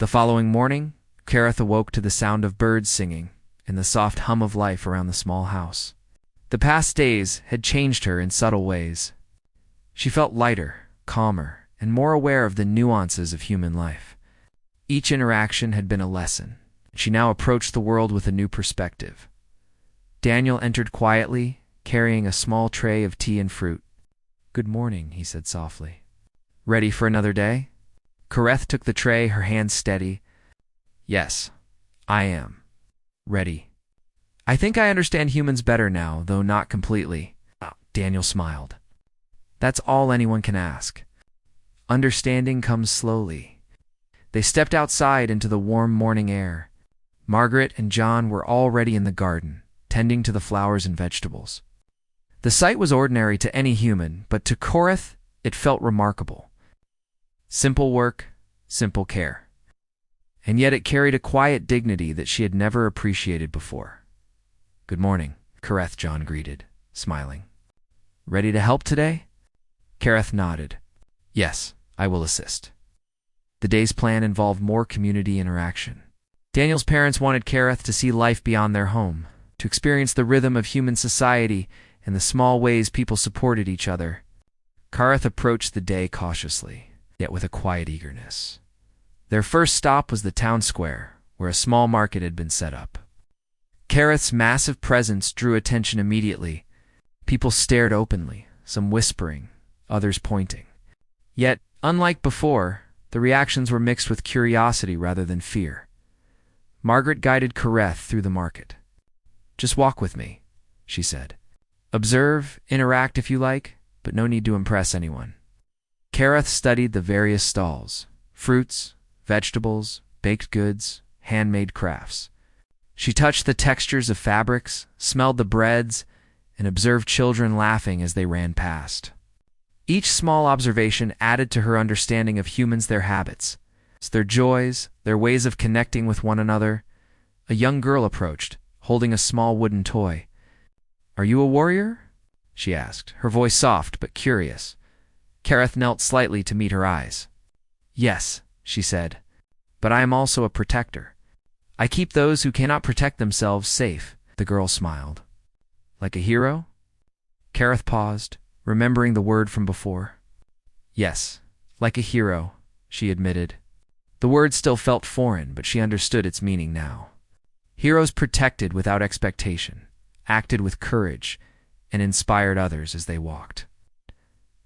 The following morning, Kareth awoke to the sound of birds singing and the soft hum of life around the small house. The past days had changed her in subtle ways. She felt lighter, calmer, and more aware of the nuances of human life. Each interaction had been a lesson. She now approached the world with a new perspective. Daniel entered quietly, carrying a small tray of tea and fruit. "Good morning," he said softly. "Ready for another day?" Kareth took the tray, her hands steady. "Yes, I am. Ready. I think I understand humans better now, though not completely." Daniel smiled. "That's all anyone can ask. Understanding comes slowly." They stepped outside into the warm morning air. Margaret and John were already in the garden, tending to the flowers and vegetables. The sight was ordinary to any human, but to Kareth it felt remarkable. Simple work, simple care. And yet it carried a quiet dignity that she had never appreciated before. "Good morning," Kareth John greeted, smiling. "Ready to help today?" Kareth nodded. "Yes, I will assist." The day's plan involved more community interaction. Daniel's parents wanted Kareth to see life beyond their home, to experience the rhythm of human society and the small ways people supported each other. Kareth approached the day cautiously, yet with a quiet eagerness. Their first stop was the town square, where a small market had been set up. Kareth's massive presence drew attention immediately. People stared openly, some whispering, others pointing. Yet, unlike before, the reactions were mixed with curiosity rather than fear. Margaret guided Kareth through the market. "Just walk with me," she said. "Observe, interact if you like, but no need to impress anyone." Kareth studied the various stalls: fruits, vegetables, baked goods, handmade crafts. She touched the textures of fabrics, smelled the breads, and observed children laughing as they ran past. Each small observation added to her understanding of humans, their habits, their joys, their ways of connecting with one another. A young girl approached, holding a small wooden toy. "Are you a warrior?" she asked, her voice soft but curious. Kareth knelt slightly to meet her eyes. "Yes," she said, "but I am also a protector. I keep those who cannot protect themselves safe." The girl smiled. "Like a hero?" Kareth paused, remembering the word from before. "Yes, like a hero," she admitted. The word still felt foreign, but she understood its meaning now. Heroes protected without expectation, acted with courage, and inspired others as they walked.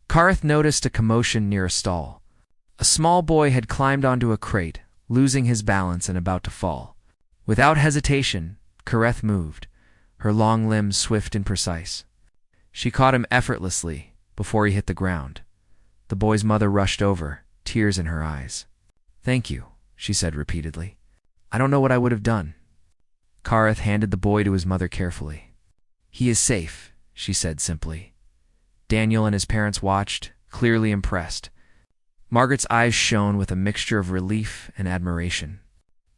Kareth noticed a commotion near a stall. A small boy had climbed onto a crate, losing his balance and about to fall. Without hesitation, Kareth moved, her long limbs swift and precise. She caught him effortlessly before he hit the ground. The boy's mother rushed over, tears in her eyes. "Thank you," she said repeatedly. "I don't know what I would have done." Kareth handed the boy to his mother carefully. "He is safe," she said simply. Daniel and his parents watched, clearly impressed. Margaret's eyes shone with a mixture of relief and admiration.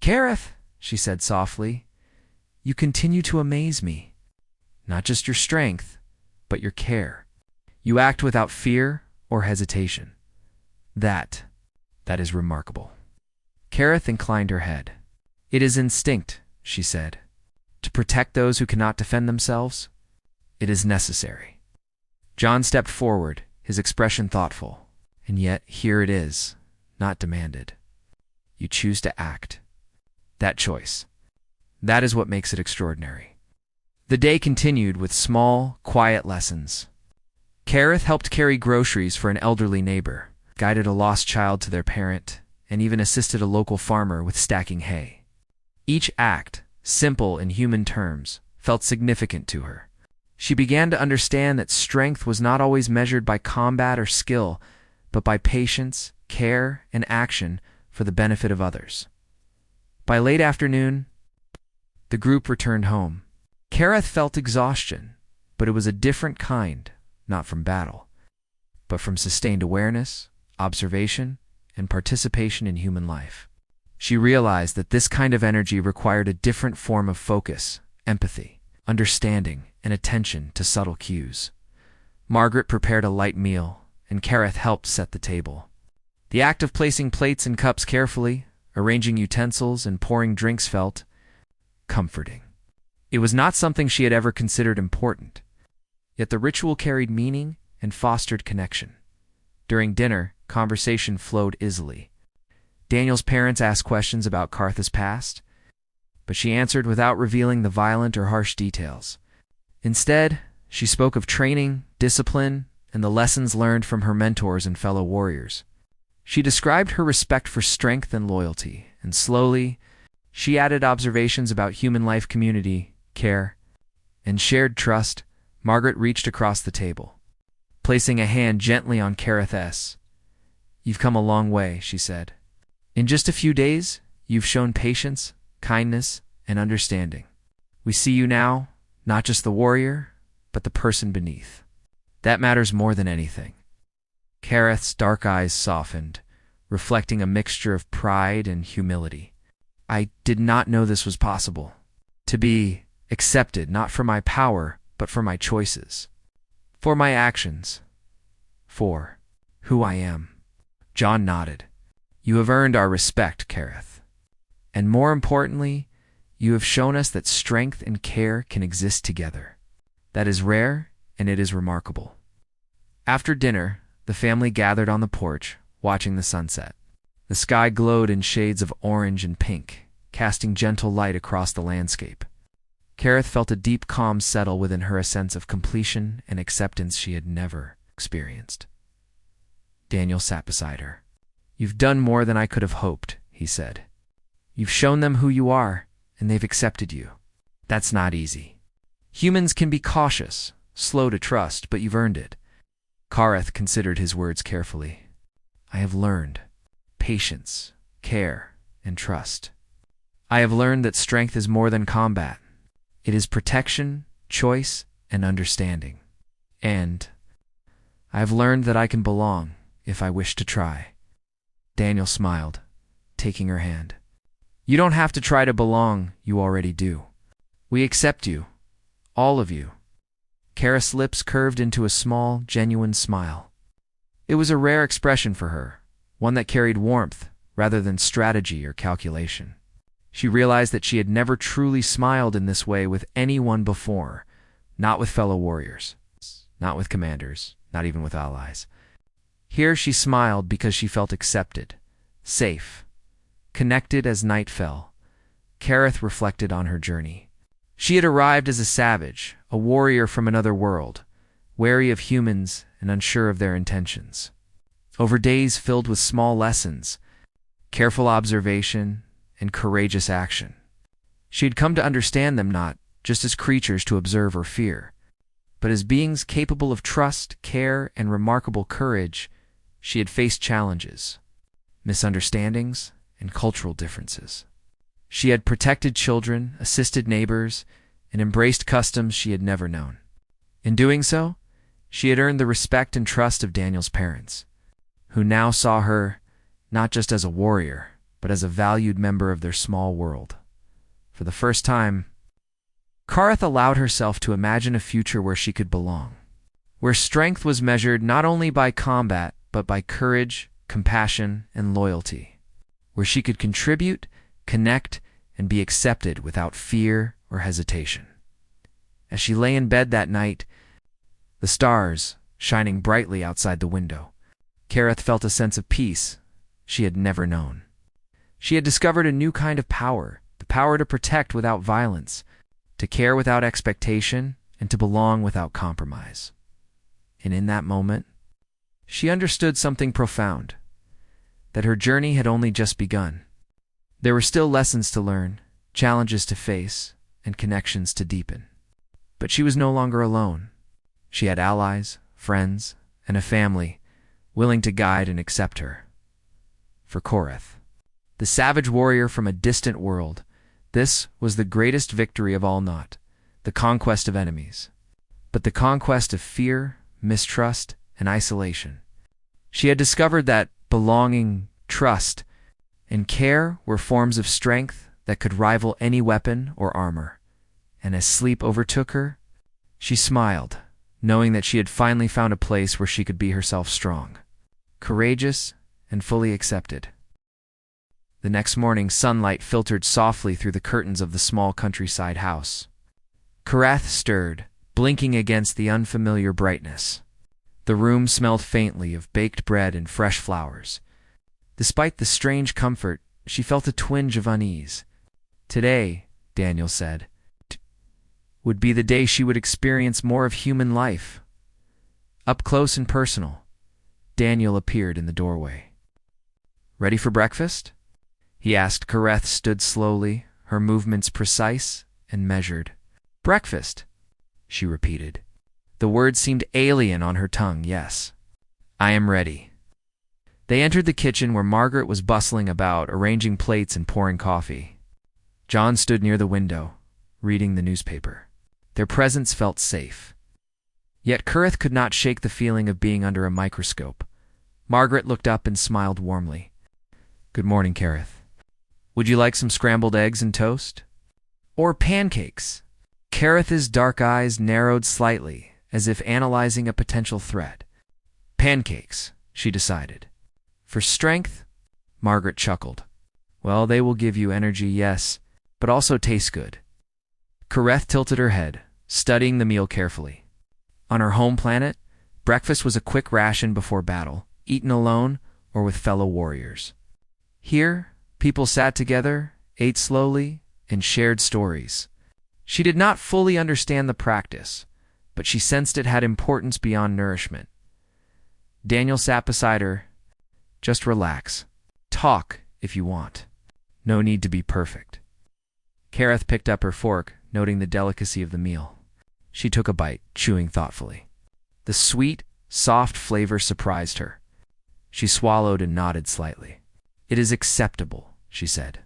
"Kareth," she said softly, "you continue to amaze me. Not just your strength, but your care. You act without fear or hesitation. That is remarkable." Kareth inclined her head. "It is instinct," she said. "To protect those who cannot defend themselves, it is necessary." John stepped forward, his expression thoughtful. "And yet here it is, not demanded. You choose to act. That choice, that is what makes it extraordinary." The day continued with small, quiet lessons. Kareth helped carry groceries for an elderly neighbor, guided a lost child to their parent, and even assisted a local farmer with stacking hay. Each act, simple in human terms, felt significant to her. She began to understand that strength was not always measured by combat or skill, but by patience, care, and action for the benefit of others. By late afternoon, the group returned home. Kareth felt exhaustion, but it was a different kind, not from battle, but from sustained awareness, observation, and participation in human life. She realized that this kind of energy required a different form of focus, empathy, understanding, and attention to subtle cues. Margaret prepared a light meal, and Kareth helped set the table. The act of placing plates and cups carefully, arranging utensils and pouring drinks felt comforting. It was not something she had ever considered important, yet the ritual carried meaning and fostered connection. During dinner, conversation flowed easily. Daniel's parents asked questions about Cartha's past, but she answered without revealing the violent or harsh details. Instead, she spoke of training, discipline, and the lessons learned from her mentors and fellow warriors. She described her respect for strength and loyalty, and slowly, she added observations about human life, community, care, and shared trust. Margaret reached across the table, placing a hand gently on Carith's. "You've come a long way," she said. "In just a few days, you've shown patience, kindness, and understanding. We see you now, not just the warrior, but the person beneath. That matters more than anything." Carith's dark eyes softened, reflecting a mixture of pride and humility. "I did not know this was possible. To be accepted not for my power, but for my choices. For my actions. For who I am." John nodded. "You have earned our respect, Carith. And more importantly, you have shown us that strength and care can exist together. That is rare, and it is remarkable." After dinner, the family gathered on the porch, watching the sunset. The sky glowed in shades of orange and pink, casting gentle light across the landscape. Carith felt a deep calm settle within her, a sense of completion and acceptance she had never experienced. Daniel sat beside her. "You've done more than I could have hoped," he said. "You've shown them who you are, and they've accepted you. That's not easy. Humans can be cautious, slow to trust, but you've earned it." Carith considered his words carefully. "I have learned patience, care, and trust. I have learned that strength is more than combat. It is protection, choice, and understanding. And I have learned that I can belong if I wish to try." Daniel smiled, taking her hand. "You don't have to try to belong, you already do. We accept you, all of you." Carith's lips curved into a small, genuine smile. It was a rare expression for her, one that carried warmth rather than strategy or calculation. She realized that she had never truly smiled in this way with anyone before, not with fellow warriors, not with commanders, not even with allies. Here she smiled because she felt accepted, safe, connected. As night fell, Carith reflected on her journey. She had arrived as a savage, a warrior from another world, wary of humans and unsure of their intentions. Over days filled with small lessons, careful observation, and courageous action, she had come to understand them not just as creatures to observe or fear, but as beings capable of trust, care, and remarkable courage. She had faced challenges, misunderstandings, and cultural differences. She had protected children, assisted neighbors, and embraced customs she had never known. In doing so, she had earned the respect and trust of Daniel's parents, who now saw her not just as a warrior, but as a valued member of their small world. For the first time, Carith allowed herself to imagine a future where she could belong, where strength was measured not only by combat, but by courage, compassion, and loyalty, where she could contribute, connect, and be accepted without fear or hesitation. As she lay in bed that night, the stars shining brightly outside the window, Carith felt a sense of peace she had never known. She had discovered a new kind of power, the power to protect without violence, to care without expectation, and to belong without compromise. And in that moment, she understood something profound, that her journey had only just begun. There were still lessons to learn, challenges to face, and connections to deepen. But she was no longer alone. She had allies, friends, and a family willing to guide and accept her. For Carith, the savage warrior from a distant world, this was the greatest victory of all, not the conquest of enemies, but the conquest of fear, mistrust, and isolation. She had discovered that belonging, trust, and care were forms of strength that could rival any weapon or armor. And as sleep overtook her, she smiled, knowing that she had finally found a place where she could be herself, strong, courageous, and fully accepted. The next morning, sunlight filtered softly through the curtains of the small countryside house. Karath stirred, blinking against the unfamiliar brightness. The room smelled faintly of baked bread and fresh flowers. Despite the strange comfort, she felt a twinge of unease. Today, Daniel said, would be the day she would experience more of human life. Up close and personal, Daniel appeared in the doorway. "Ready for breakfast?" he asked. Karath stood slowly, her movements precise and measured. "Breakfast," she repeated. The word seemed alien on her tongue. "Yes, I am ready." They entered the kitchen where Margaret was bustling about, arranging plates and pouring coffee. John stood near the window, reading the newspaper. Their presence felt safe. Yet Karath could not shake the feeling of being under a microscope. Margaret looked up and smiled warmly. "Good morning, Karath. Would you like some scrambled eggs and toast? Or pancakes?" Karath's dark eyes narrowed slightly, as if analyzing a potential threat. "Pancakes," she decided. "For strength?" Margaret chuckled. "Well, they will give you energy, yes, but also taste good." Karath tilted her head, studying the meal carefully. On her home planet, breakfast was a quick ration before battle, eaten alone or with fellow warriors. Here, people sat together, ate slowly, and shared stories. She did not fully understand the practice, but she sensed it had importance beyond nourishment. Daniel sat beside her. "Just relax. Talk if you want. No need to be perfect." Karath picked up her fork, noting the delicacy of the meal. She took a bite, chewing thoughtfully. The sweet, soft flavor surprised her. She swallowed and nodded slightly. "It is acceptable," she said.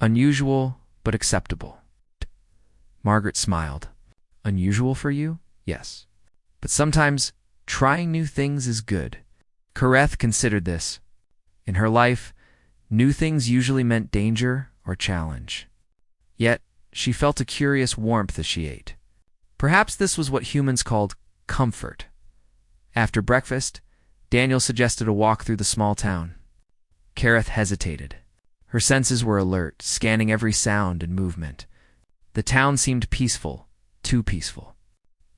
"Unusual, but acceptable." Margaret smiled. "Unusual for you? Yes. But sometimes trying new things is good." Karath considered this. In her life, new things usually meant danger or challenge. Yet, she felt a curious warmth as she ate. Perhaps this was what humans called comfort. After breakfast, Daniel suggested a walk through the small town. Karath hesitated. Her senses were alert, scanning every sound and movement. The town seemed peaceful, too peaceful.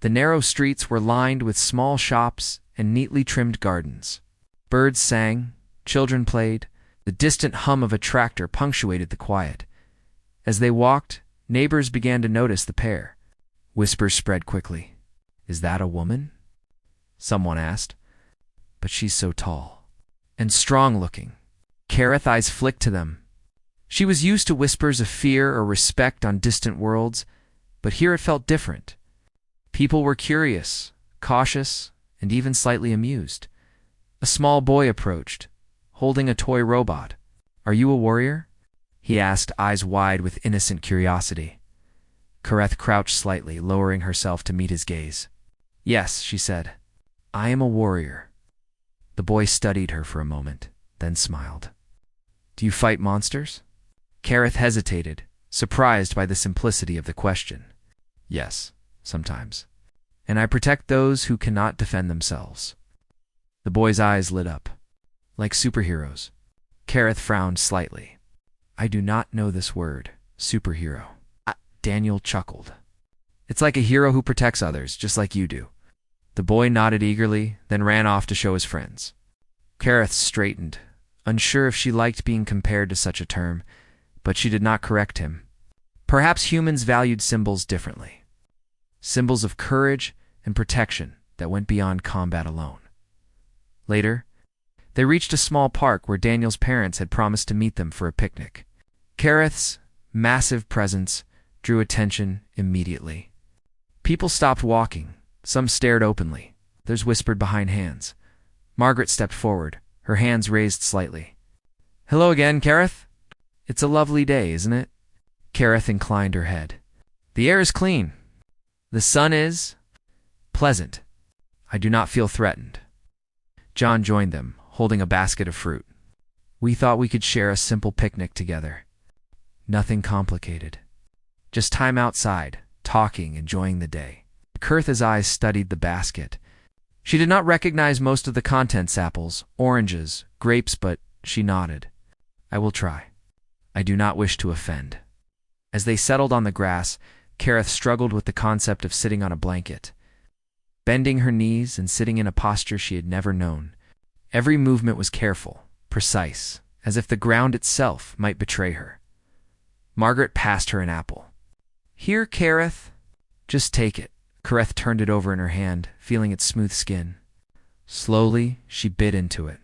The narrow streets were lined with small shops and neatly trimmed gardens. Birds sang, children played, the distant hum of a tractor punctuated the quiet. As they walked, neighbors began to notice the pair. Whispers spread quickly. "Is that a woman?" someone asked. "But she's so tall. And strong-looking." Karath's eyes flicked to them. She was used to whispers of fear or respect on distant worlds, but here it felt different. People were curious, cautious, and even slightly amused. A small boy approached, holding a toy robot. "Are you a warrior?" he asked, eyes wide with innocent curiosity. Karath crouched slightly, lowering herself to meet his gaze. "Yes," she said. "I am a warrior." The boy studied her for a moment, then smiled. "Do you fight monsters?" Karath hesitated, surprised by the simplicity of the question. "Yes, sometimes. And I protect those who cannot defend themselves." The boy's eyes lit up. "Like superheroes." Karath frowned slightly. "I do not know this word, superhero." Daniel chuckled. "It's like a hero who protects others, just like you do." The boy nodded eagerly, then ran off to show his friends. Karath straightened, unsure if she liked being compared to such a term, but she did not correct him. Perhaps humans valued symbols differently. Symbols of courage and protection that went beyond combat alone. Later, they reached a small park where Daniel's parents had promised to meet them for a picnic. Karath's massive presence drew attention immediately. People stopped walking. Some stared openly. Others whispered behind hands. Margaret stepped forward, her hands raised slightly. "Hello again, Karath. It's a lovely day, isn't it?" Karath inclined her head. "The air is clean. The sun is pleasant. I do not feel threatened." John joined them, holding a basket of fruit. "We thought we could share a simple picnic together. Nothing complicated. Just time outside, talking, enjoying the day." Karath's eyes studied the basket. She did not recognize most of the contents: apples, oranges, grapes, but she nodded. "I will try." I do not wish to offend." As they settled on the grass, Kareth struggled with the concept of sitting on a blanket. Bending her knees and sitting in a posture she had never known. Every movement was careful, precise, as if the ground itself might betray her. Margaret passed her an apple. "Here, Kareth. Just take it." Kareth turned it over in her hand, feeling its smooth skin. Slowly, she bit into it.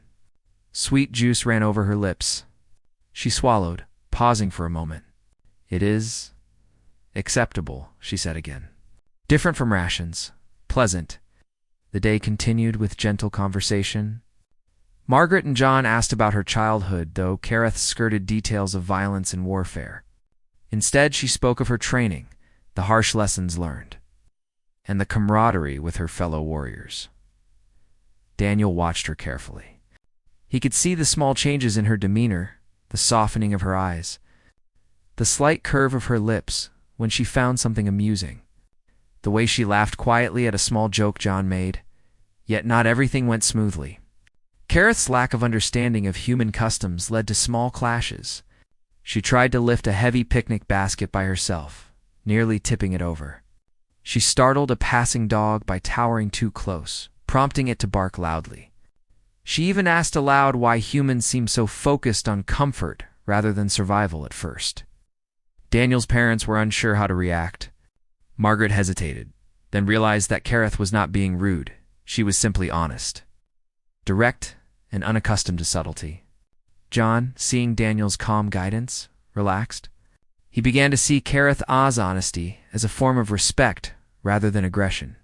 Sweet juice ran over her lips. She swallowed, pausing for a moment. "It is acceptable," she said again. "Different from rations. Pleasant." The day continued with gentle conversation. Margaret and John asked about her childhood, though Kareth skirted details of violence and warfare. Instead, she spoke of her training, the harsh lessons learned, and the camaraderie with her fellow warriors. Daniel watched her carefully. He could see the small changes in her demeanor, the softening of her eyes, the slight curve of her lips when she found something amusing, the way she laughed quietly at a small joke John made. Yet not everything went smoothly. Kareth's lack of understanding of human customs led to small clashes. She tried to lift a heavy picnic basket by herself, nearly tipping it over. She startled a passing dog by towering too close, prompting it to bark loudly. She even asked aloud why humans seem so focused on comfort rather than survival at first. Daniel's parents were unsure how to react. Margaret hesitated, then realized that Kareth was not being rude. She was simply honest, direct, and unaccustomed to subtlety. John, seeing Daniel's calm guidance, relaxed. He began to see Kareth's honesty as a form of respect rather than aggression.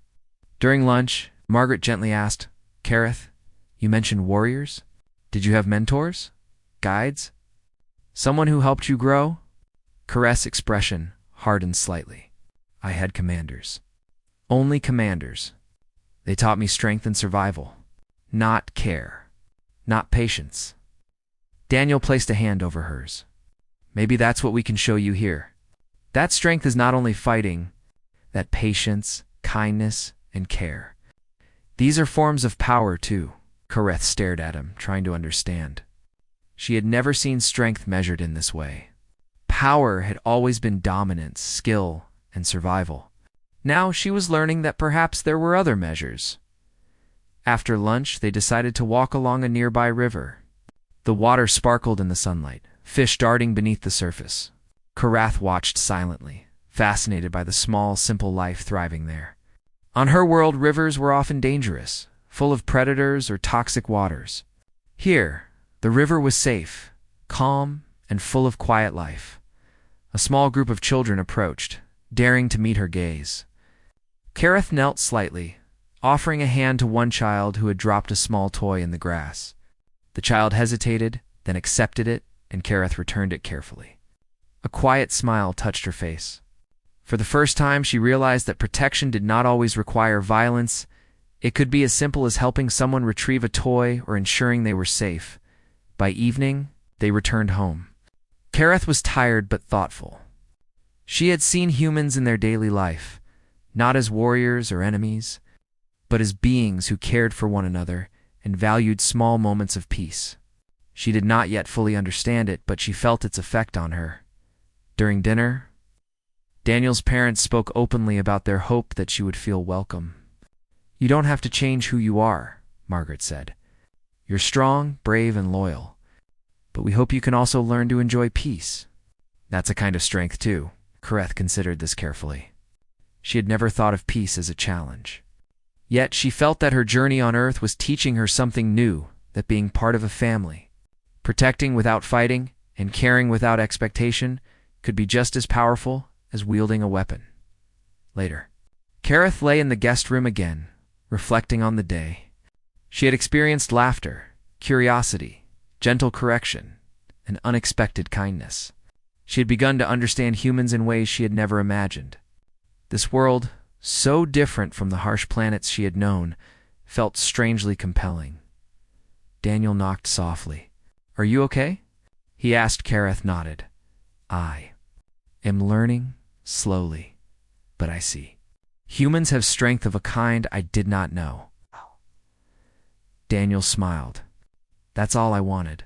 During lunch, Margaret gently asked, "Kareth, you mentioned warriors? Did you have mentors? Guides? Someone who helped you grow?" Kareth's expression hardened slightly. "I had commanders. Only commanders. They taught me strength and survival, not care, not patience." Daniel placed a hand over hers. "Maybe that's what we can show you here. That strength is not only fighting, that patience, kindness, and care. These are forms of power too." Kareth stared at him, trying to understand. She had never seen strength measured in this way. Power had always been dominance, skill, and survival. Now she was learning that perhaps there were other measures. After lunch, they decided to walk along a nearby river. The water sparkled in the sunlight, fish darting beneath the surface. Kareth watched silently, fascinated by the small, simple life thriving there. On her world, rivers were often dangerous, full of predators or toxic waters. Here, the river was safe, calm, and full of quiet life. A small group of children approached, daring to meet her gaze. Kareth knelt slightly, offering a hand to one child who had dropped a small toy in the grass. The child hesitated, then accepted it, and Kareth returned it carefully. A quiet smile touched her face. For the first time, she realized that protection did not always require violence. It could be as simple as helping someone retrieve a toy or ensuring they were safe. By evening, they returned home. Kareth was tired but thoughtful. She had seen humans in their daily life, not as warriors or enemies, but as beings who cared for one another and valued small moments of peace. She did not yet fully understand it, but she felt its effect on her. During dinner, Daniel's parents spoke openly about their hope that she would feel welcome. "You don't have to change who you are," Margaret said. "You're strong, brave, and loyal. But we hope you can also learn to enjoy peace." That's a kind of strength, too. Kareth considered this carefully. She had never thought of peace as a challenge. Yet she felt that her journey on Earth was teaching her something new, that being part of a family, protecting without fighting, and caring without expectation could be just as powerful as wielding a weapon. Later, Kareth lay in the guest room again, reflecting on the day. She had experienced laughter, curiosity, gentle correction, and unexpected kindness. She had begun to understand humans in ways she had never imagined. This world, so different from the harsh planets she had known, felt strangely compelling. Daniel knocked softly. "Are you okay?" he asked. Kareth nodded. "I am learning slowly, but I see. Humans have strength of a kind I did not know." Daniel smiled. "That's all I wanted.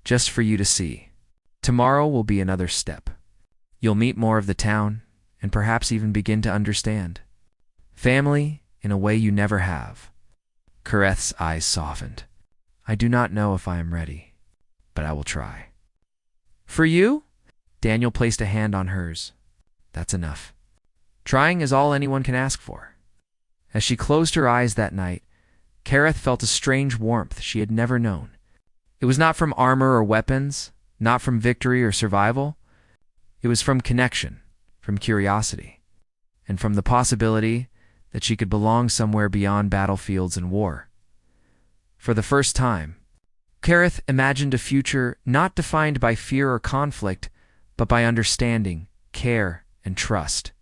Just for you to see." Tomorrow will be another step. You'll meet more of the town, and perhaps even begin to understand family in a way you never have. Kareth's eyes softened. I do not know if I am ready, but I will try. For you? Daniel placed a hand on hers. That's enough. Trying is all anyone can ask for. As she closed her eyes that night, Kareth felt a strange warmth she had never known. It was not from armor or weapons, not from victory or survival. It was from connection, from curiosity, and from the possibility that she could belong somewhere beyond battlefields and war. For the first time, Kareth imagined a future not defined by fear or conflict, but by understanding, care, and trust.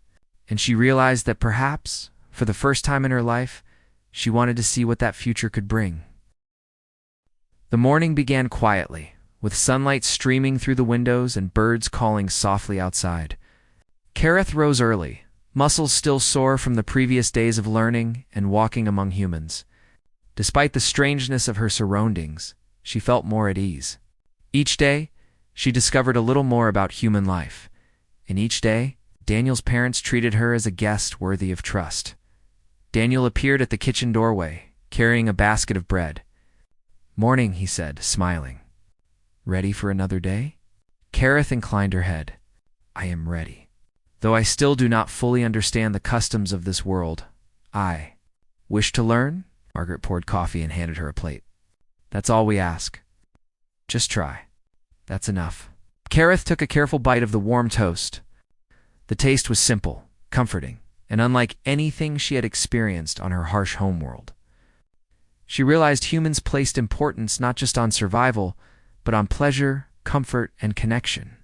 And she realized that perhaps, for the first time in her life, she wanted to see what that future could bring. The morning began quietly, with sunlight streaming through the windows and birds calling softly outside. Kareth rose early, muscles still sore from the previous days of learning and walking among humans. Despite the strangeness of her surroundings, she felt more at ease. Each day, she discovered a little more about human life, and each day, Daniel's parents treated her as a guest worthy of trust. Daniel appeared at the kitchen doorway, carrying a basket of bread. Morning, he said, smiling. Ready for another day? Kareth inclined her head. I am ready. Though I still do not fully understand the customs of this world, I wish to learn. Margaret poured coffee and handed her a plate. That's all we ask. Just try. That's enough. Kareth took a careful bite of the warm toast. The taste was simple, comforting, and unlike anything she had experienced on her harsh homeworld. She realized humans placed importance not just on survival, but on pleasure, comfort, and connection.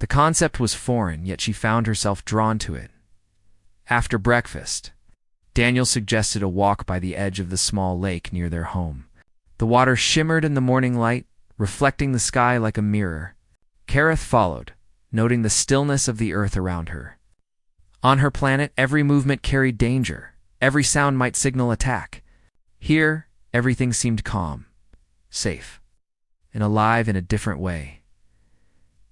The concept was foreign, yet she found herself drawn to it. After breakfast, Daniel suggested a walk by the edge of the small lake near their home. The water shimmered in the morning light, reflecting the sky like a mirror. Kareth followed, noting the stillness of the earth around her. On her planet, every movement carried danger. Every sound might signal attack. Here, everything seemed calm, safe, and alive in a different way.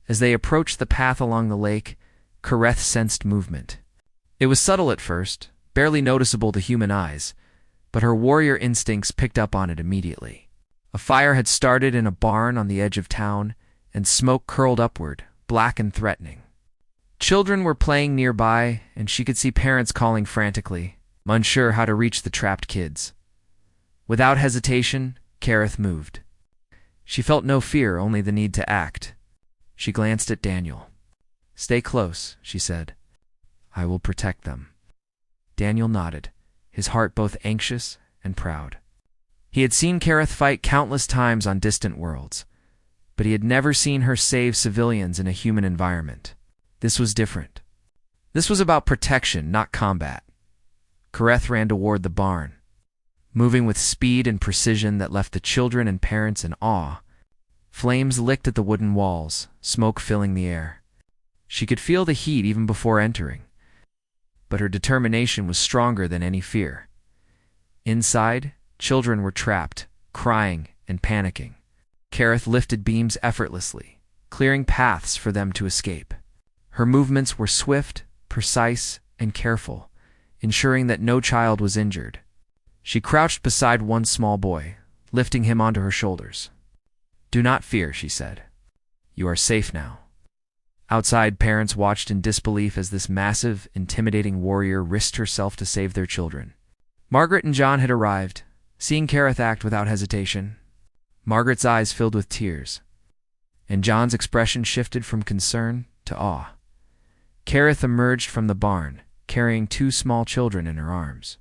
As they approached the path along the lake, Kareth sensed movement. It was subtle at first, barely noticeable to human eyes, but her warrior instincts picked up on it immediately. A fire had started in a barn on the edge of town, and smoke curled upward, black and threatening. Children were playing nearby, and she could see parents calling frantically, unsure how to reach the trapped kids. Without hesitation, Kareth moved. She felt no fear, only the need to act. She glanced at Daniel. Stay close, she said. I will protect them. Daniel nodded, his heart both anxious and proud. He had seen Kareth fight countless times on distant worlds, but he had never seen her save civilians in a human environment. This was different. This was about protection, not combat. Kareth ran toward the barn, moving with speed and precision that left the children and parents in awe. Flames licked at the wooden walls, smoke filling the air. She could feel the heat even before entering, but her determination was stronger than any fear. Inside, children were trapped, crying and panicking. Kareth lifted beams effortlessly, clearing paths for them to escape. Her movements were swift, precise, and careful, ensuring that no child was injured. She crouched beside one small boy, lifting him onto her shoulders. Do not fear, she said. You are safe now. Outside, parents watched in disbelief as this massive, intimidating warrior risked herself to save their children. Margaret and John had arrived, seeing Kareth act without hesitation. Margaret's eyes filled with tears, and John's expression shifted from concern to awe. Kareth emerged from the barn, carrying two small children in her arms.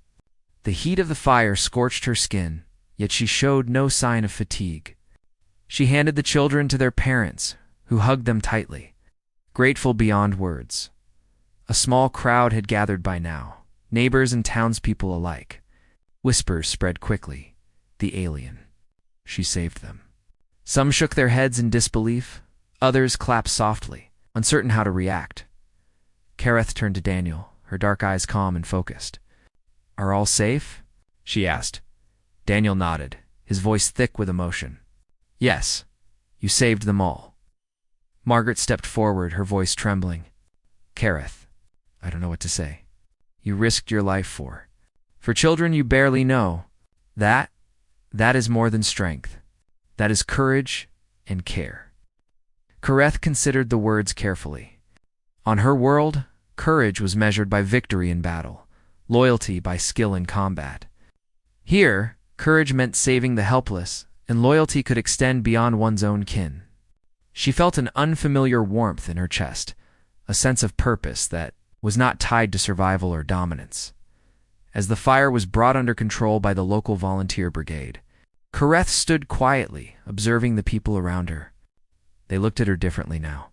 The heat of the fire scorched her skin, yet she showed no sign of fatigue. She handed the children to their parents, who hugged them tightly, grateful beyond words. A small crowd had gathered by now, neighbors and townspeople alike. Whispers spread quickly. The alien. She saved them. Some shook their heads in disbelief, others clapped softly, uncertain how to react. Kareth turned to Daniel, her dark eyes calm and focused. Are all safe? She asked. Daniel nodded, his voice thick with emotion. Yes, you saved them all. Margaret stepped forward, her voice trembling. Kareth, I don't know what to say. You risked your life for children you barely know. That is more than strength. That is courage and care. Kareth considered the words carefully. On her world, courage was measured by victory in battle, loyalty by skill in combat. Here, courage meant saving the helpless, and loyalty could extend beyond one's own kin. She felt an unfamiliar warmth in her chest, a sense of purpose that was not tied to survival or dominance. As the fire was brought under control by the local volunteer brigade, Kareth stood quietly, observing the people around her. They looked at her differently now.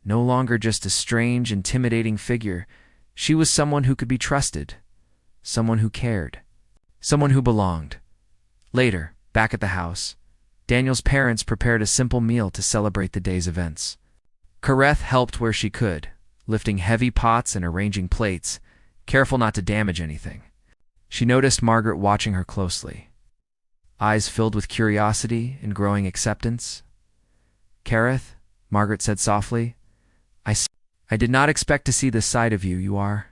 No longer just a strange, intimidating figure, she was someone who could be trusted, someone who cared, someone who belonged. Later, back at the house, Daniel's parents prepared a simple meal to celebrate the day's events. Kareth helped where she could, lifting heavy pots and arranging plates, careful not to damage anything. She noticed Margaret watching her closely, eyes filled with curiosity and growing acceptance. Kareth, Margaret said softly, I did not expect to see this side of you. You are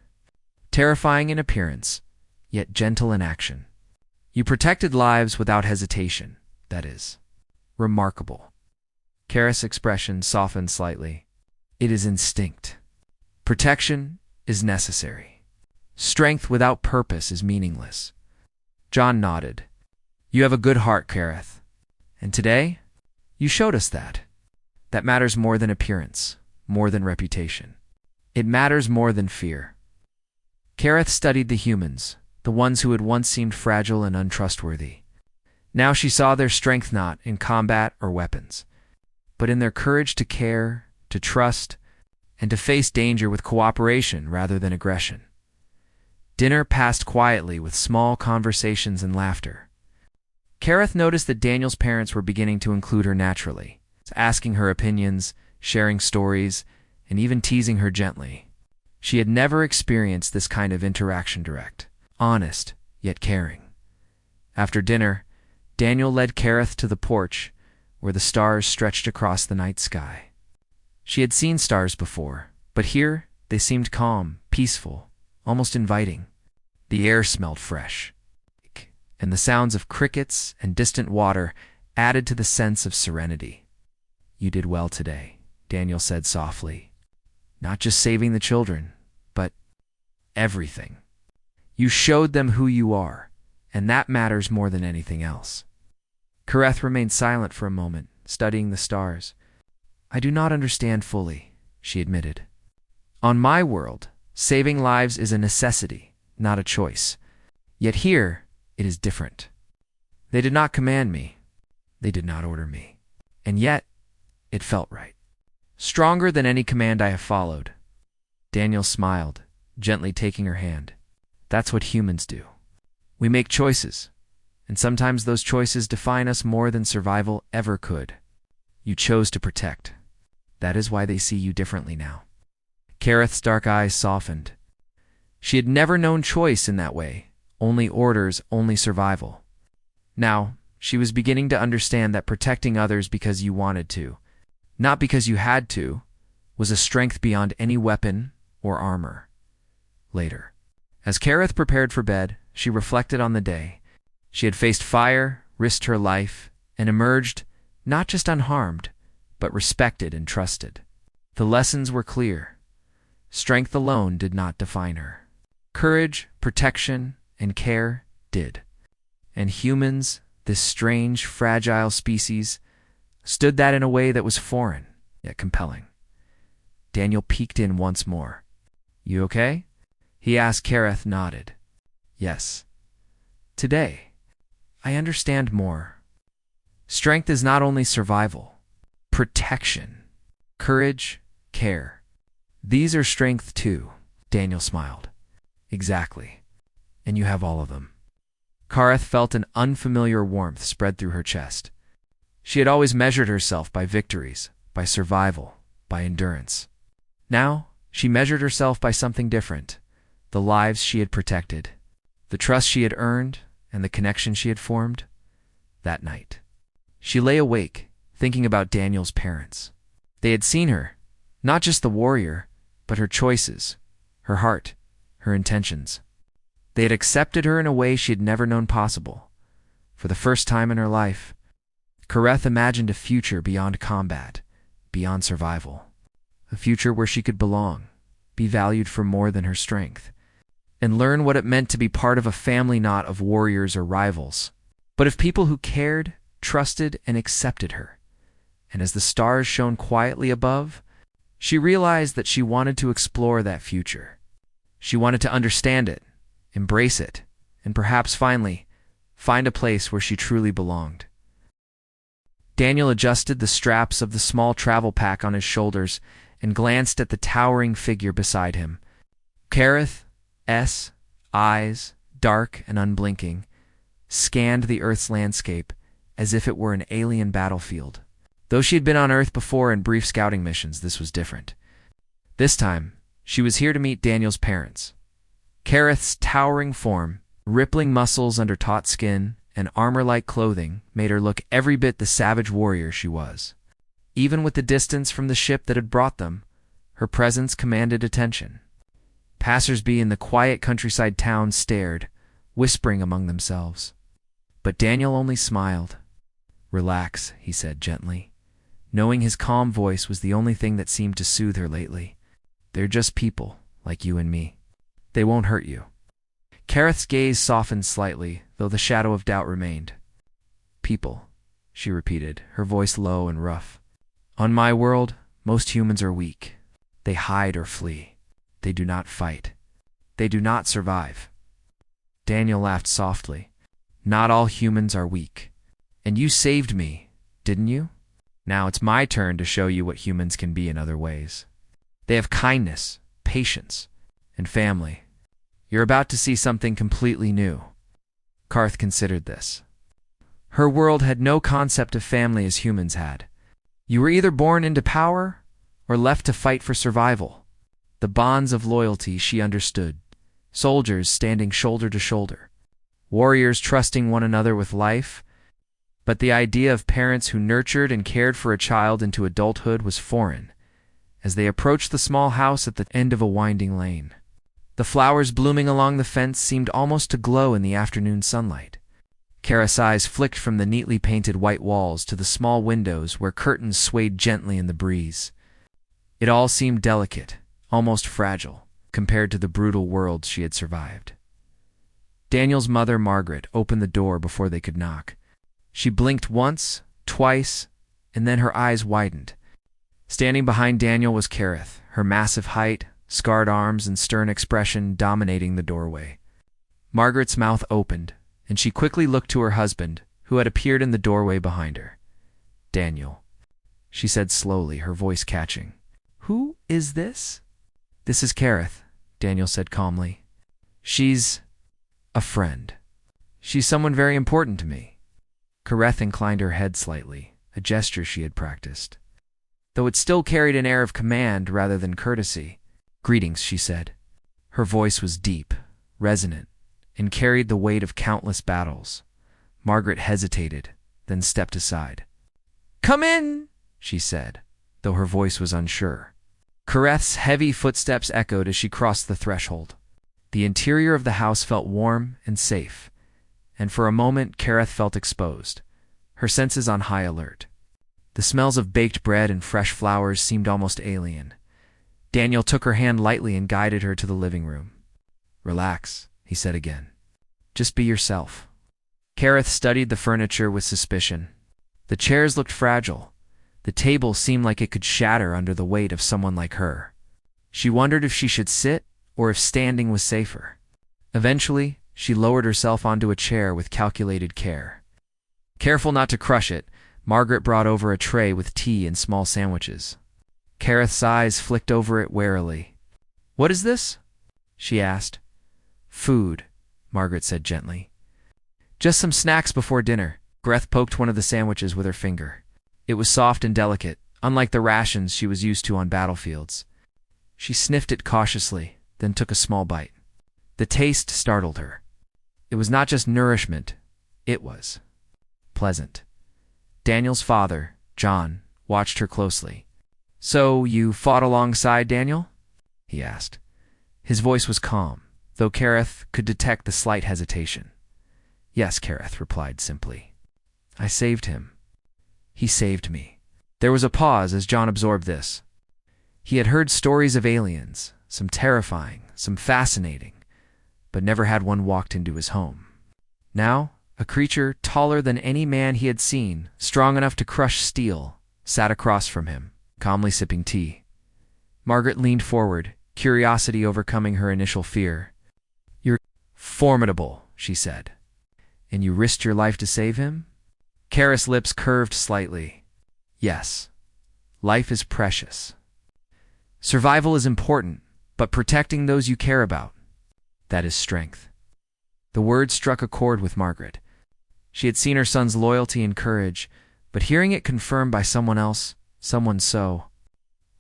terrifying in appearance, yet gentle in action. You protected lives without hesitation. That is remarkable. Kareth's expression softened slightly. It is instinct. Protection is necessary. Strength without purpose is meaningless. John nodded. You have a good heart, Kareth. And today, you showed us that. That matters more than appearance, more than reputation. It matters more than fear. Kareth studied the humans, the ones who had once seemed fragile and untrustworthy. Now she saw their strength not in combat or weapons, but in their courage to care, to trust, and to face danger with cooperation rather than aggression. Dinner passed quietly with small conversations and laughter. Kareth noticed that Daniel's parents were beginning to include her naturally, asking her opinions, sharing stories, and even teasing her gently. She had never experienced this kind of interaction direct, honest, yet caring. After dinner, Daniel led Kareth to the porch, where the stars stretched across the night sky. She had seen stars before, but here they seemed calm, peaceful, almost inviting. The air smelled fresh, and the sounds of crickets and distant water added to the sense of serenity. You did well today, Daniel said softly. Not just saving the children, but everything. You showed them who you are, and that matters more than anything else. Kareth remained silent for a moment, studying the stars. I do not understand fully, she admitted. On my world, saving lives is a necessity, not a choice. Yet here, it is different. They did not command me. They did not order me. And yet, it felt right. Stronger than any command I have followed. Daniel smiled, gently taking her hand. That's what humans do. We make choices, and sometimes those choices define us more than survival ever could. You chose to protect. That is why they see you differently now. Kareth's dark eyes softened. She had never known choice in that way, only orders, only survival. Now, she was beginning to understand that protecting others because you wanted to, not because you had to, was a strength beyond any weapon or armor. Later, as Kareth prepared for bed, she reflected on the day. She had faced fire, risked her life, and emerged not just unharmed, but respected and trusted. The lessons were clear. Strength alone did not define her. Courage, protection, and care did. And humans, this strange, fragile species, stood that in a way that was foreign, yet compelling. Daniel peeked in once more. You okay? He asked. Kareth nodded. Yes. Today, I understand more. Strength is not only survival, protection, courage, care. These are strength too, Daniel smiled. Exactly. And you have all of them. Kareth felt an unfamiliar warmth spread through her chest. She had always measured herself by victories, by survival, by endurance. Now, she measured herself by something different. The lives she had protected, the trust she had earned, and the connection she had formed. That night, she lay awake, thinking about Daniel's parents. They had seen her, not just the warrior, but her choices, her heart, her intentions. They had accepted her in a way she had never known possible. For the first time in her life, Kareth imagined a future beyond combat, beyond survival. A future where she could belong, be valued for more than her strength, and learn what it meant to be part of a family not of warriors or rivals, but of people who cared, trusted, and accepted her. And as the stars shone quietly above, she realized that she wanted to explore that future. She wanted to understand it, embrace it, and perhaps finally find a place where she truly belonged. Daniel adjusted the straps of the small travel pack on his shoulders and glanced at the towering figure beside him. Kareth's eyes, dark and unblinking, scanned the Earth's landscape as if it were an alien battlefield. Though she had been on Earth before in brief scouting missions, this was different. This time, she was here to meet Daniel's parents. Kareth's towering form, rippling muscles under taut skin, and armor-like clothing made her look every bit the savage warrior she was. Even with the distance from the ship that had brought them, her presence commanded attention. Passers-by in the quiet countryside town stared, whispering among themselves. But Daniel only smiled. "Relax," he said gently, knowing his calm voice was the only thing that seemed to soothe her lately. "They're just people, like you and me. They won't hurt you." Kareth's gaze softened slightly, though the shadow of doubt remained. "People," she repeated, her voice low and rough. "On my world, most humans are weak. They hide or flee. They do not fight. They do not survive." Daniel laughed softly. "Not all humans are weak. And you saved me, didn't you? Now it's my turn to show you what humans can be in other ways. They have kindness, patience, and family. You're about to see something completely new." Karth considered this. Her world had no concept of family as humans had. You were either born into power or left to fight for survival. The bonds of loyalty she understood. Soldiers standing shoulder to shoulder. Warriors trusting one another with life. But the idea of parents who nurtured and cared for a child into adulthood was foreign, as they approached the small house at the end of a winding lane. The flowers blooming along the fence seemed almost to glow in the afternoon sunlight. Kareth's eyes flicked from the neatly painted white walls to the small windows where curtains swayed gently in the breeze. It all seemed delicate, almost fragile, compared to the brutal world she had survived. Daniel's mother, Margaret, opened the door before they could knock. She blinked once, twice, and then her eyes widened. Standing behind Daniel was Kareth, her massive height, scarred arms, and stern expression dominating the doorway. Margaret's mouth opened, and she quickly looked to her husband, who had appeared in the doorway behind her. "Daniel," she said slowly, her voice catching. "Who is this?" "This is Kareth," Daniel said calmly. "She's a friend. She's someone very important to me." Kareth inclined her head slightly, a gesture she had practiced, though it still carried an air of command rather than courtesy. "Greetings," she said. Her voice was deep, resonant, and carried the weight of countless battles. Margaret hesitated, then stepped aside. "Come in," she said, though her voice was unsure. Kareth's heavy footsteps echoed as she crossed the threshold. The interior of the house felt warm and safe, and for a moment Kareth felt exposed, her senses on high alert. The smells of baked bread and fresh flowers seemed almost alien. Daniel took her hand lightly and guided her to the living room. "Relax," he said again. "Just be yourself." Kareth studied the furniture with suspicion. The chairs looked fragile. The table seemed like it could shatter under the weight of someone like her. She wondered if she should sit or if standing was safer. Eventually, she lowered herself onto a chair with calculated care. Careful not to crush it, Margaret brought over a tray with tea and small sandwiches. Kareth's eyes flicked over it warily. "What is this?" she asked. "Food," Margaret said gently. "Just some snacks before dinner." Kareth poked one of the sandwiches with her finger. It was soft and delicate, unlike the rations she was used to on battlefields. She sniffed it cautiously, then took a small bite. The taste startled her. It was not just nourishment, it was pleasant. Daniel's father, John, watched her closely. "So you fought alongside Daniel?" he asked. His voice was calm, though Kareth could detect the slight hesitation. "Yes," Kareth replied simply. "I saved him. He saved me." There was a pause as John absorbed this. He had heard stories of aliens, some terrifying, some fascinating, but never had one walked into his home. Now, a creature taller than any man he had seen, strong enough to crush steel, sat across from him, calmly sipping tea. Margaret leaned forward, curiosity overcoming her initial fear. "You're formidable," she said. "And you risked your life to save him?" Kareth's lips curved slightly. "Yes. Life is precious. Survival is important, but protecting those you care about, that is strength." The word struck a chord with Margaret. She had seen her son's loyalty and courage, but hearing it confirmed by someone else, someone so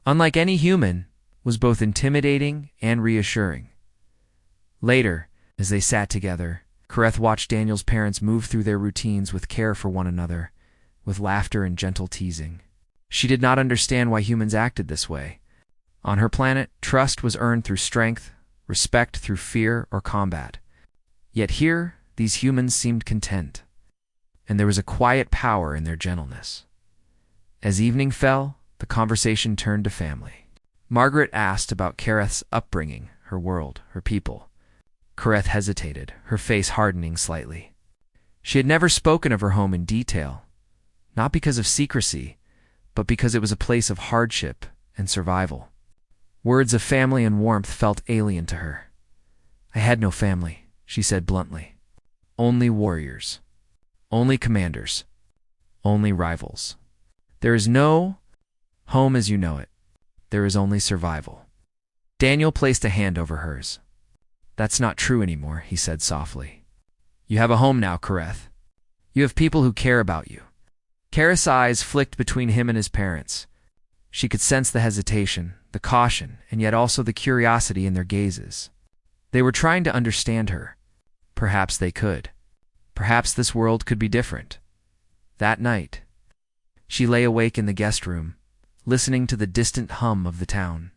unlike any human, was both intimidating and reassuring. Later, as they sat together, Kareth watched Daniel's parents move through their routines with care for one another, with laughter and gentle teasing. She did not understand why humans acted this way. On her planet, trust was earned through strength, respect through fear or combat. Yet here, these humans seemed content, and there was a quiet power in their gentleness. As evening fell, the conversation turned to family. Margaret asked about Kareth's upbringing, her world, her people. Kareth hesitated, her face hardening slightly. She had never spoken of her home in detail, not because of secrecy, but because it was a place of hardship and survival. Words of family and warmth felt alien to her. "I had no family," she said bluntly. "Only warriors. Only commanders. Only rivals. There is no home as you know it. There is only survival." Daniel placed a hand over hers. "That's not true anymore," he said softly. "You have a home now, Kareth. You have people who care about you." Kareth's eyes flicked between him and his parents. She could sense the hesitation, the caution, and yet also the curiosity in their gazes. They were trying to understand her. Perhaps they could. Perhaps this world could be different. That night, she lay awake in the guest room, listening to the distant hum of the town.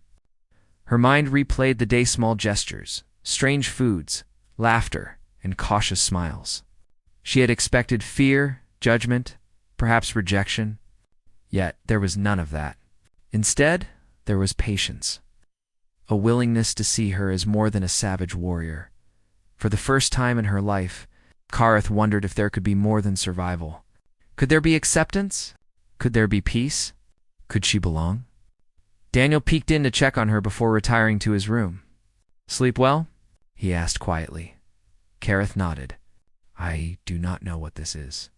Her mind replayed the day's small gestures, strange foods, laughter, and cautious smiles. She had expected fear, judgment, perhaps rejection. Yet there was none of that. Instead, there was patience, a willingness to see her as more than a savage warrior. For the first time in her life, Kareth wondered if there could be more than survival. Could there be acceptance? Could there be peace? Could she belong? Daniel peeked in to check on her before retiring to his room. "Sleep well?" he asked quietly. Kareth nodded. "I do not know what this is."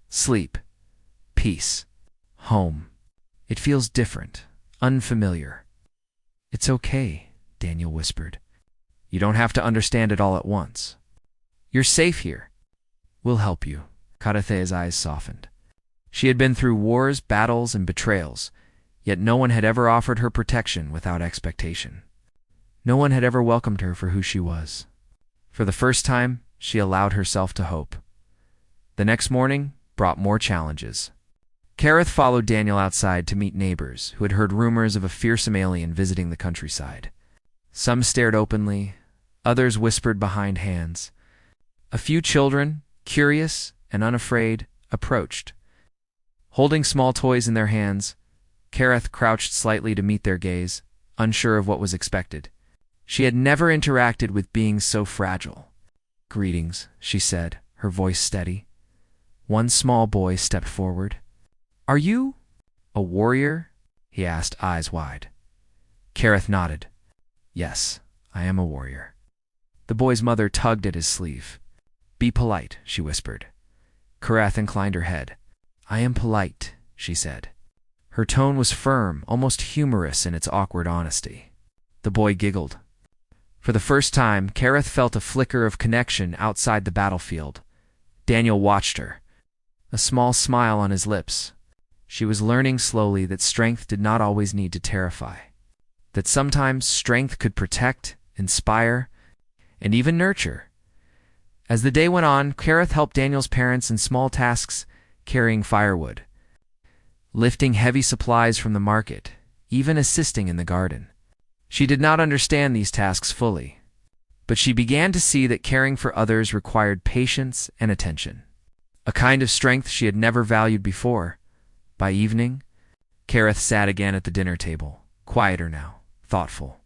"Sleep. Peace. Home. It feels different, unfamiliar." "It's okay," Daniel whispered. "You don't have to understand it all at once. You're safe here. We'll help you." Karethe's eyes softened. She had been through wars, battles, and betrayals, yet no one had ever offered her protection without expectation. No one had ever welcomed her for who she was. For the first time, she allowed herself to hope. The next morning brought more challenges. Kareth followed Daniel outside to meet neighbors who had heard rumors of a fearsome alien visiting the countryside. Some stared openly, others whispered behind hands. A few children, curious and unafraid, approached. Holding small toys in their hands, Kareth crouched slightly to meet their gaze, unsure of what was expected. She had never interacted with beings so fragile. "Greetings," she said, her voice steady. One small boy stepped forward. "Are you a warrior?" he asked, eyes wide. Kareth nodded. "Yes, I am a warrior." The boy's mother tugged at his sleeve. "Be polite," she whispered. Kareth inclined her head. "I am polite," she said. Her tone was firm, almost humorous in its awkward honesty. The boy giggled. For the first time, Kareth felt a flicker of connection outside the battlefield. Daniel watched her, a small smile on his lips. She was learning slowly that strength did not always need to terrify, that sometimes strength could protect, inspire, and even nurture. As the day went on, Kareth helped Daniel's parents in small tasks, carrying firewood, lifting heavy supplies from the market, even assisting in the garden. She did not understand these tasks fully, but she began to see that caring for others required patience and attention, a kind of strength she had never valued before. By evening, Kareth sat again at the dinner table, quieter now, thoughtful.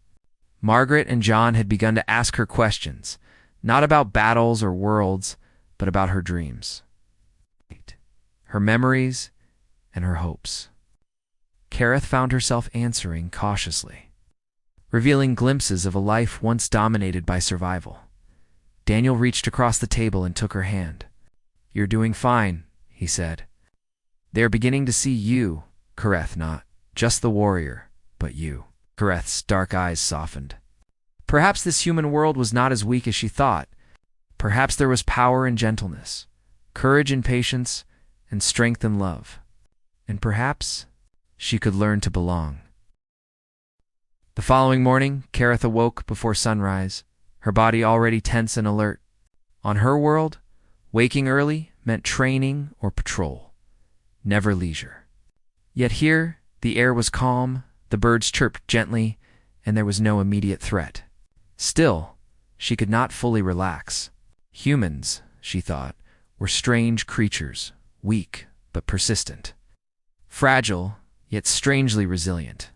Margaret and John had begun to ask her questions, not about battles or worlds, but about her dreams, her memories, and her hopes. Kareth found herself answering cautiously, revealing glimpses of a life once dominated by survival. Daniel reached across the table and took her hand. "You're doing fine," he said. "They are beginning to see you, Kareth, not just the warrior, but you." Kareth's dark eyes softened. Perhaps this human world was not as weak as she thought. Perhaps there was power in gentleness, courage in patience, and strength in love. And perhaps she could learn to belong. The following morning, Kareth awoke before sunrise, her body already tense and alert. On her world, waking early meant training or patrol, never leisure. Yet here, the air was calm, the birds chirped gently, and there was no immediate threat. Still, she could not fully relax. Humans, she thought, were strange creatures, weak but persistent. Fragile, yet strangely resilient.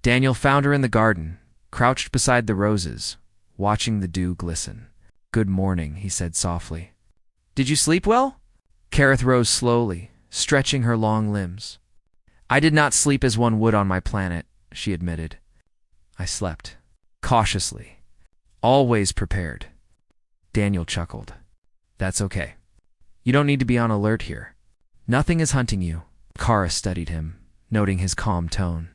Daniel found her in the garden, crouched beside the roses, watching the dew glisten. "Good morning," he said softly. "Did you sleep well?" Kareth rose slowly, stretching her long limbs. "I did not sleep as one would on my planet," she admitted. "I slept, cautiously, always prepared." Daniel chuckled. "That's okay. You don't need to be on alert here. Nothing is hunting you." Kara studied him, noting his calm tone.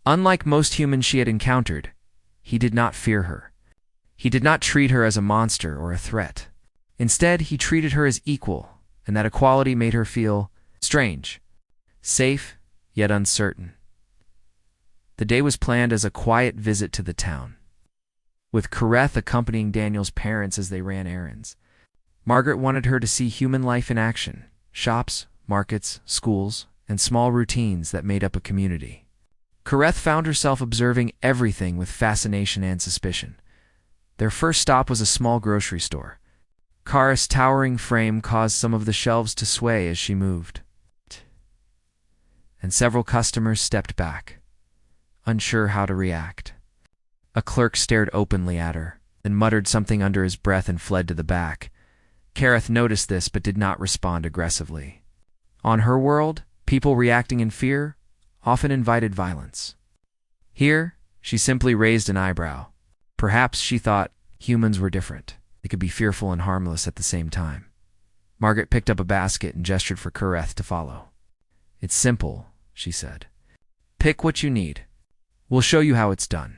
Unlike most humans she had encountered, he did not fear her. He did not treat her as a monster or a threat. Instead, he treated her as equal, and that equality made her feel strange, safe, yet uncertain. The day was planned as a quiet visit to the town, with Kareth accompanying Daniel's parents as they ran errands. Margaret wanted her to see human life in action, shops, markets, schools, and small routines that made up a community. Kareth found herself observing everything with fascination and suspicion. Their first stop was a small grocery store. Kara's towering frame caused some of the shelves to sway as she moved, and several customers stepped back, unsure how to react. A clerk stared openly at her, then muttered something under his breath and fled to the back. Kareth noticed this but did not respond aggressively. On her world, people reacting in fear often invited violence. Here, she simply raised an eyebrow. Perhaps she thought humans were different. They could be fearful and harmless at the same time. Margaret picked up a basket and gestured for Kareth to follow. "It's simple," she said. "Pick what you need. We'll show you how it's done."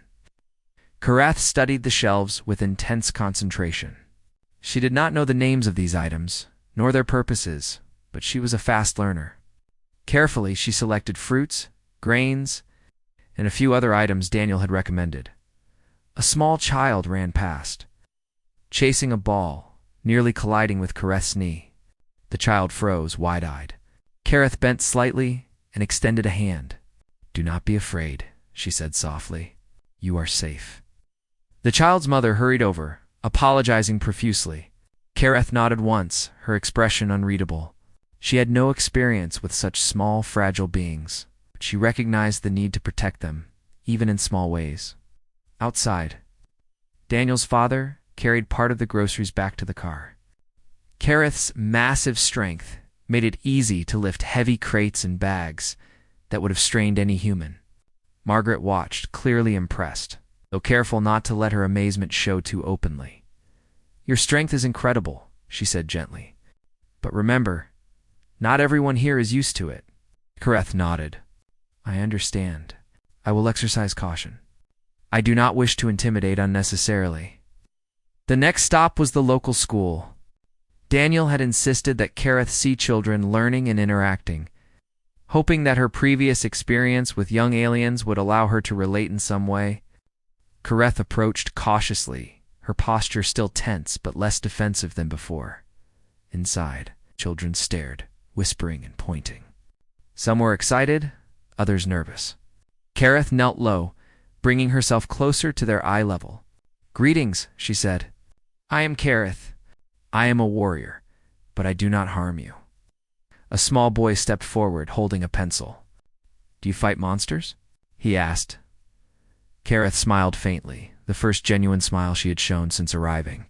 Kareth studied the shelves with intense concentration. She did not know the names of these items, nor their purposes, but she was a fast learner. Carefully, she selected fruits, grains, and a few other items Daniel had recommended. A small child ran past, chasing a ball, nearly colliding with Kareth's knee. The child froze, wide-eyed. Kareth bent slightly and extended a hand. "Do not be afraid," she said softly. "You are safe." The child's mother hurried over, apologizing profusely. Kareth nodded once, her expression unreadable. She had no experience with such small, fragile beings, but she recognized the need to protect them, even in small ways. Outside, Daniel's father carried part of the groceries back to the car. Kareth's massive strength made it easy to lift heavy crates and bags that would have strained any human. Margaret watched, clearly impressed, though careful not to let her amazement show too openly. "Your strength is incredible," she said gently. "But remember, not everyone here is used to it." Kareth nodded. "I understand. I will exercise caution. I do not wish to intimidate unnecessarily." The next stop was the local school. Daniel had insisted that Kareth see children learning and interacting, hoping that her previous experience with young aliens would allow her to relate in some way. Kareth approached cautiously, her posture still tense but less defensive than before. Inside, children stared, whispering and pointing. Some were excited, others nervous. Kareth knelt low, bringing herself closer to their eye level. "Greetings," she said. "I am Kareth. I am a warrior, but I do not harm you." A small boy stepped forward, holding a pencil. "Do you fight monsters?" he asked. Kareth smiled faintly, the first genuine smile she had shown since arriving.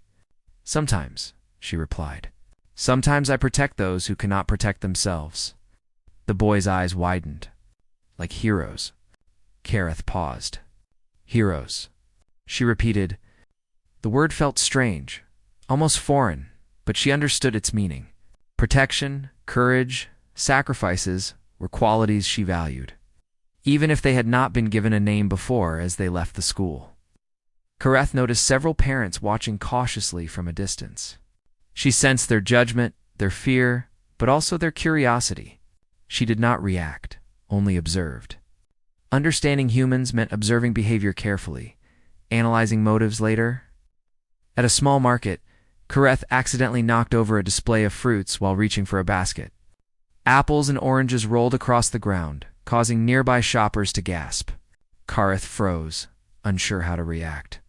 "Sometimes," she replied. "Sometimes I protect those who cannot protect themselves." The boy's eyes widened. "Like heroes." Kareth paused. "Heroes," she repeated. The word felt strange, almost foreign, but she understood its meaning. Protection, courage, sacrifices were qualities she valued, even if they had not been given a name before as they left the school. Kareth noticed several parents watching cautiously from a distance. She sensed their judgment, their fear, but also their curiosity. She did not react, only observed. Understanding humans meant observing behavior carefully, analyzing motives later. At a small market, Kareth accidentally knocked over a display of fruits while reaching for a basket. Apples and oranges rolled across the ground, causing nearby shoppers to gasp. Kareth froze, unsure how to react.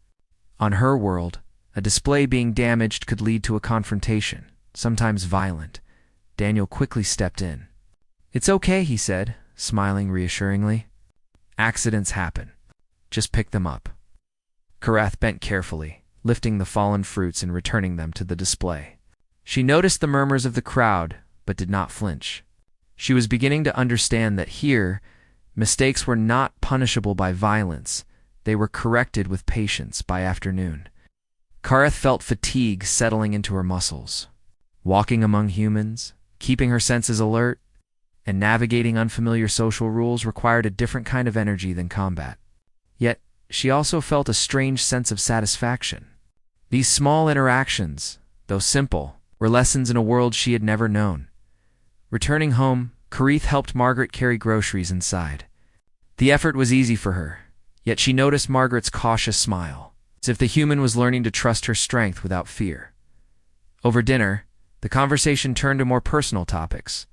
On her world, a display being damaged could lead to a confrontation, sometimes violent. Daniel quickly stepped in. "It's okay," he said, smiling reassuringly. "Accidents happen. Just pick them up." Kareth bent carefully, lifting the fallen fruits and returning them to the display. She noticed the murmurs of the crowd, but did not flinch. She was beginning to understand that here, mistakes were not punishable by violence. They were corrected with patience by afternoon. Kareth felt fatigue settling into her muscles. Walking among humans, keeping her senses alert, and navigating unfamiliar social rules required a different kind of energy than combat. Yet, she also felt a strange sense of satisfaction. These small interactions, though simple, were lessons in a world she had never known. Returning home, Kareth helped Margaret carry groceries inside. The effort was easy for her, yet she noticed Margaret's cautious smile, as if the human was learning to trust her strength without fear. Over dinner, the conversation turned to more personal topics.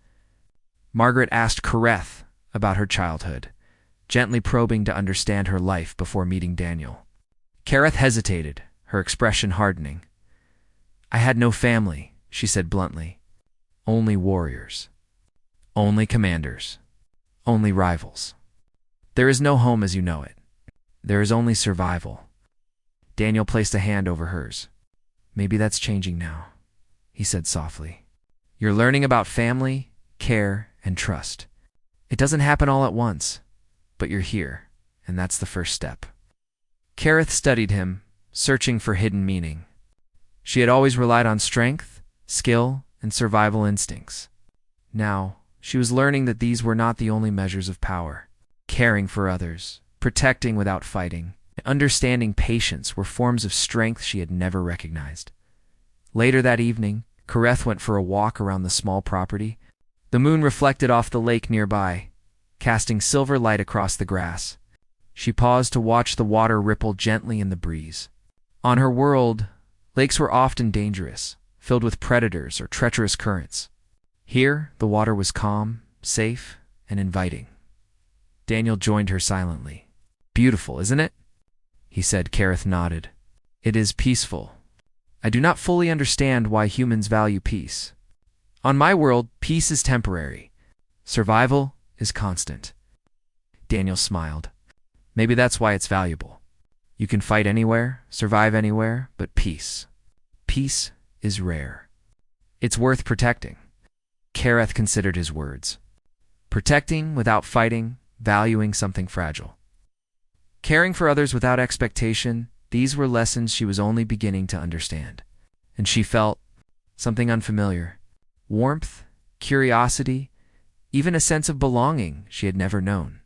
Margaret asked Kareth about her childhood, gently probing to understand her life before meeting Daniel. Kareth hesitated, her expression hardening. "I had no family," she said bluntly. "Only warriors. Only commanders. Only rivals. There is no home as you know it. There is only survival." Daniel placed a hand over hers. "Maybe that's changing now," he said softly. "You're learning about family, care, and trust. It doesn't happen all at once, but you're here, and that's the first step." Kareth studied him, searching for hidden meaning. She had always relied on strength, skill, and survival instincts. Now, she was learning that these were not the only measures of power. Caring for others, protecting without fighting, and understanding patience were forms of strength she had never recognized. Later that evening, Kareth went for a walk around the small property. The moon reflected off the lake nearby, casting silver light across the grass. She paused to watch the water ripple gently in the breeze. On her world, lakes were often dangerous, filled with predators or treacherous currents. Here, the water was calm, safe, and inviting. Daniel joined her silently. "Beautiful, isn't it?" he said. Kareth nodded. "It is peaceful. I do not fully understand why humans value peace. On my world, peace is temporary. Survival is constant." Daniel smiled. "Maybe that's why it's valuable. You can fight anywhere, survive anywhere, but peace. Peace is rare. It's worth protecting." Kareth considered his words. Protecting without fighting, valuing something fragile. Caring for others without expectation, these were lessons she was only beginning to understand. And she felt something unfamiliar. Warmth, curiosity, even a sense of belonging she had never known.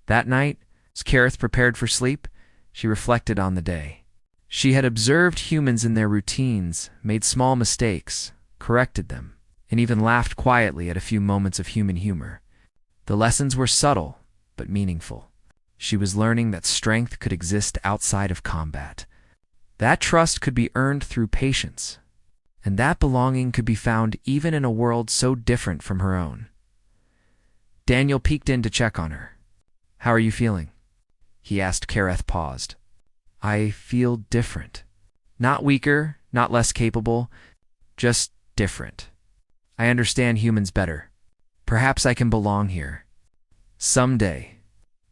That night, as Kareth prepared for sleep, she reflected on the day. She had observed humans in their routines, made small mistakes, corrected them, and even laughed quietly at a few moments of human humor. The lessons were subtle, but meaningful. She was learning that strength could exist outside of combat. That trust could be earned through patience, and that belonging could be found even in a world so different from her own. Daniel peeked in to check on her. How are you feeling? He asked. Kareth paused. I feel different. Not weaker, not less capable, just different. I understand humans better. Perhaps I can belong here. Someday.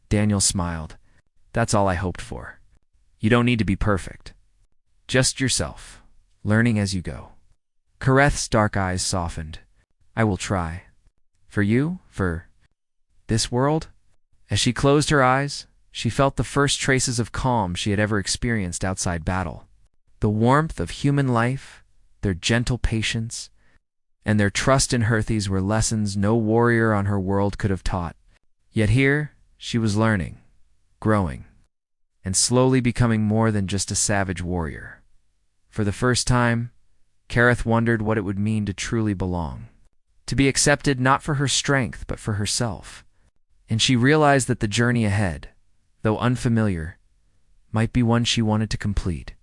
Daniel smiled. That's all I hoped for. You don't need to be perfect. Just yourself, learning as you go. Kareth's dark eyes softened. I will try. For you? For this world? As she closed her eyes, she felt the first traces of calm she had ever experienced outside battle. The warmth of human life, their gentle patience, and their trust in Herthes were lessons no warrior on her world could have taught. Yet here, she was learning, growing, and slowly becoming more than just a savage warrior. For the first time, Kareth wondered what it would mean to truly belong. To be accepted not for her strength, but for herself. And she realized that the journey ahead, though unfamiliar, might be one she wanted to complete.